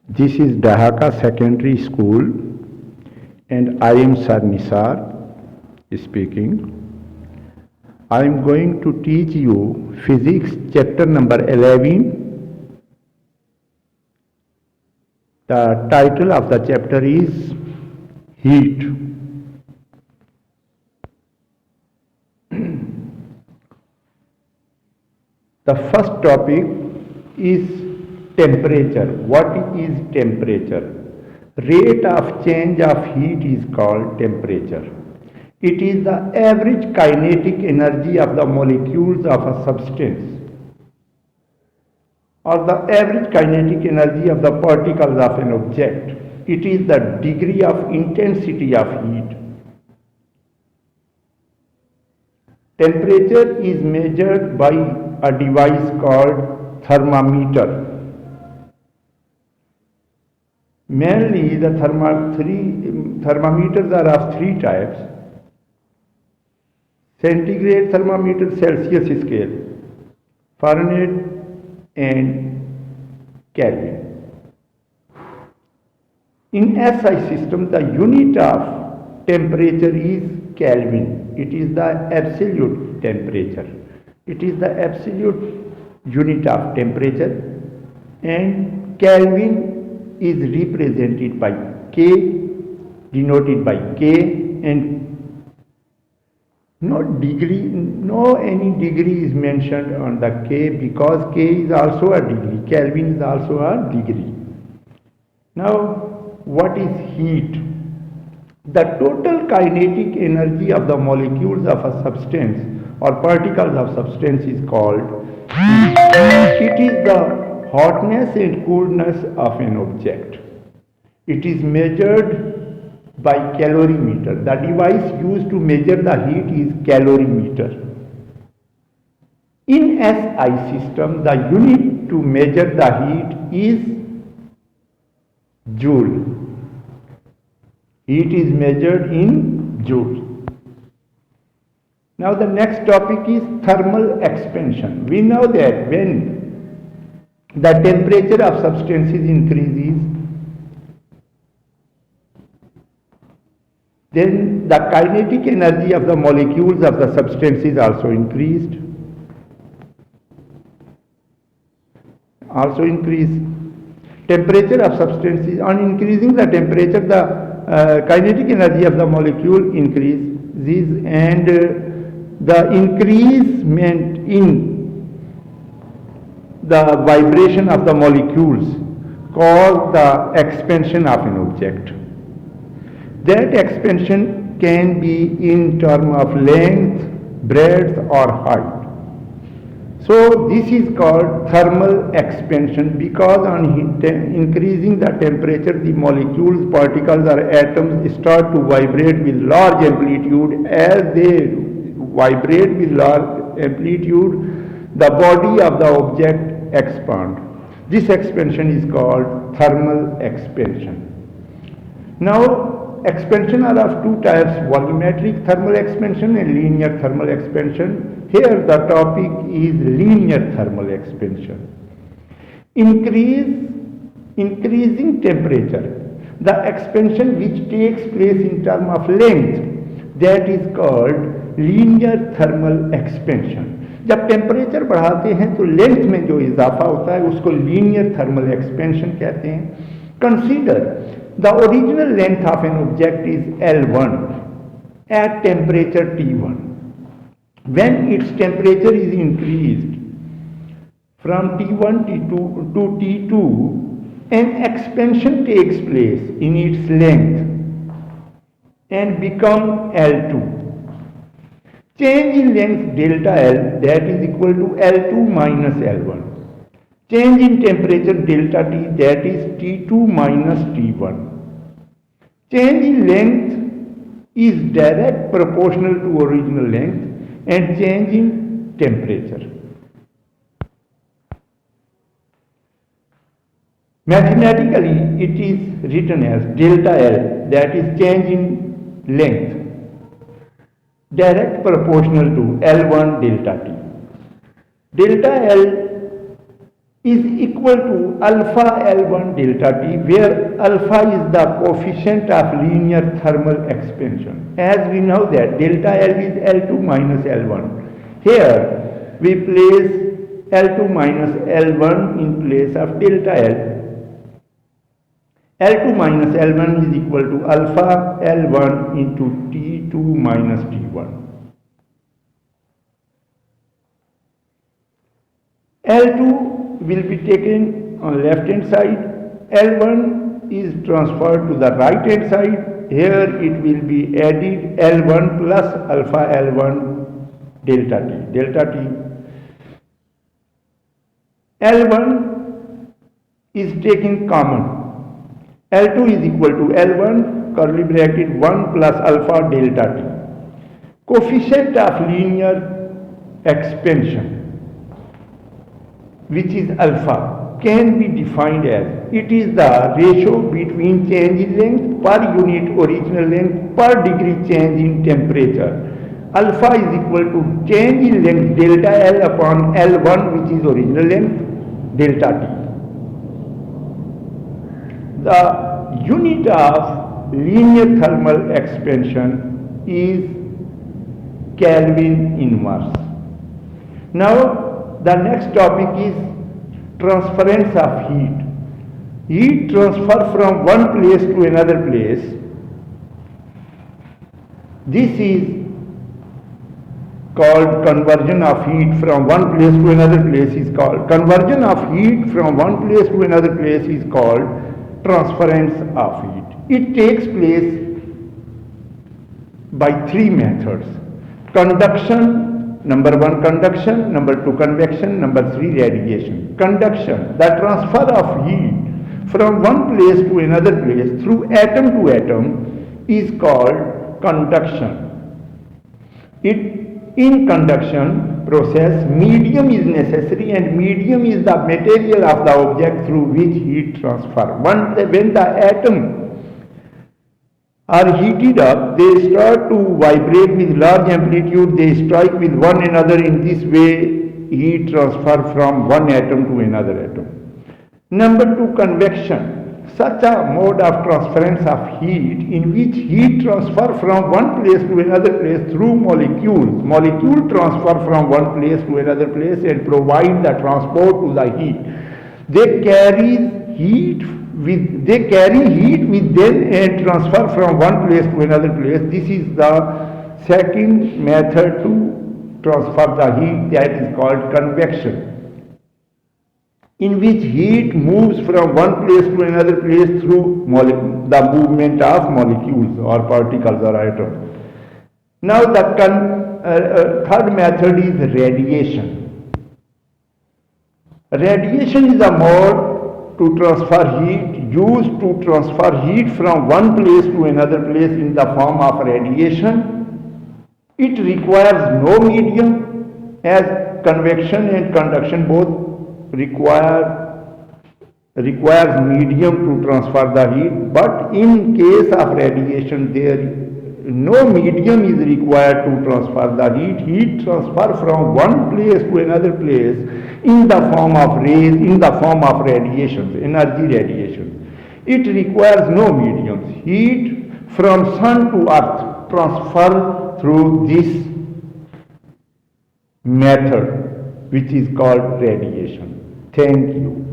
This is Dhaka Secondary School and I am Sir Nisar speaking. I am going to teach you Physics chapter number 11. The title of the chapter is Heat. The first topic is temperature. What is temperature? Rate of change of heat is called temperature. It is the average kinetic energy of the molecules of a substance or the average kinetic energy of the particles of an object. It is the degree of intensity of heat. Temperature is measured by a device called thermometer. Mainly the thermometers are of three types: centigrade thermometer, Celsius scale, Fahrenheit and Kelvin. In SI system, the unit of temperature is Kelvin. It is the absolute temperature. It is the absolute unit of temperature, and Kelvin is represented by K, denoted by K, and no any degree is mentioned on the K because K is also a degree. Kelvin is also a degree. Now, what is heat? The total kinetic energy of the molecules of a substance or particles of substance is called heat. It is the hotness and coolness of an object. It is measured by calorimeter. The device used to measure the heat is calorimeter. In SI system, the unit to measure the heat is joule. Heat is measured in joule. Now the next topic is thermal expansion. We know that when the temperature of substances increases, then the kinetic energy of the molecules of the substance is also increased. Temperature of substances, on increasing the temperature, the kinetic energy of the molecule increases, and the increasement in the vibration of the molecules cause the expansion of an object. That expansion can be in terms of length, breadth or height. So this is called thermal expansion because on increasing the temperature, the molecules, particles or atoms start to vibrate with large amplitude. As they vibrate with large amplitude, the body of the object expands. This expansion is called thermal expansion. Now, expansion are of two types: volumetric thermal expansion and linear thermal expansion. Here the topic is linear thermal expansion. Increasing temperature, the expansion which takes place in terms of length, that is called linear thermal expansion. जब temperature बढ़ाते हैं तो length में जो इजाफा होता है उसको लीनियर थर्मल एक्सपेंशन कहते हैं. Consider the original length of an object is L1 at temperature T1. When its temperature is increased from T1 to T2, an expansion takes place in its length and become L2. Change in length delta L, that is equal to L2 minus L1. Change in temperature delta T, that is T2 minus T1. Change in length is direct proportional to original length and change in temperature. Mathematically, it is written as delta L, that is change in length, direct proportional to L1 delta T. Delta L is equal to alpha L1 delta T, where alpha is the coefficient of linear thermal expansion. As we know that delta L is L2 minus L1. Here we place L2 minus L1 in place of delta L. L2 minus L1 is equal to alpha L1 into T2 minus T1. L2 will be taken on left hand side, L1 is transferred to the right hand side. Here it will be added L1 plus alpha L1 delta T. L1 is taken common. L2 is equal to L1 curly bracket 1 plus alpha delta T. Coefficient of linear expansion, which is alpha, can be defined as it is the ratio between change in length per unit original length per degree change in temperature. Alpha is equal to change in length delta L upon L1, which is original length delta T. The unit of linear thermal expansion is Kelvin inverse. Now the next topic is transference of heat. Heat transfer from one place to another place. This is called conversion of heat from one place to another place is called conversion of heat from one place to another place is called transference of heat. It takes place by three methods: conduction, number 1 conduction, number 2 convection, number 3 radiation. Conduction, the transfer of heat from one place to another place through atom to atom is called conduction. In conduction process, medium is necessary, and medium is the material of the object through which heat transfer. When the atom are heated up, they start to vibrate with large amplitude, they strike with one another. In this way, heat transfer from one atom to another atom. Number 2, convection. Such a mode of transference of heat in which heat transfer from one place to another place through molecules. Molecule transfer from one place to another place and provide the transport to the heat. They carry heat with them and transfer from one place to another place. This is the second method to transfer the heat, that is called convection, in which heat moves from one place to another place through the movement of molecules or particles or atoms. Now the third method is radiation. Radiation is a mode to transfer heat, used to transfer heat from one place to another place in the form of radiation. It requires no medium, as convection and conduction both requires medium to transfer the heat, but in case of radiation no medium is required to transfer the heat. Heat transfer from one place to another place in the form of rays, in the form of radiations, energy radiations. It requires no mediums. Heat from sun to earth transfer through this method, which is called radiation. Thank you.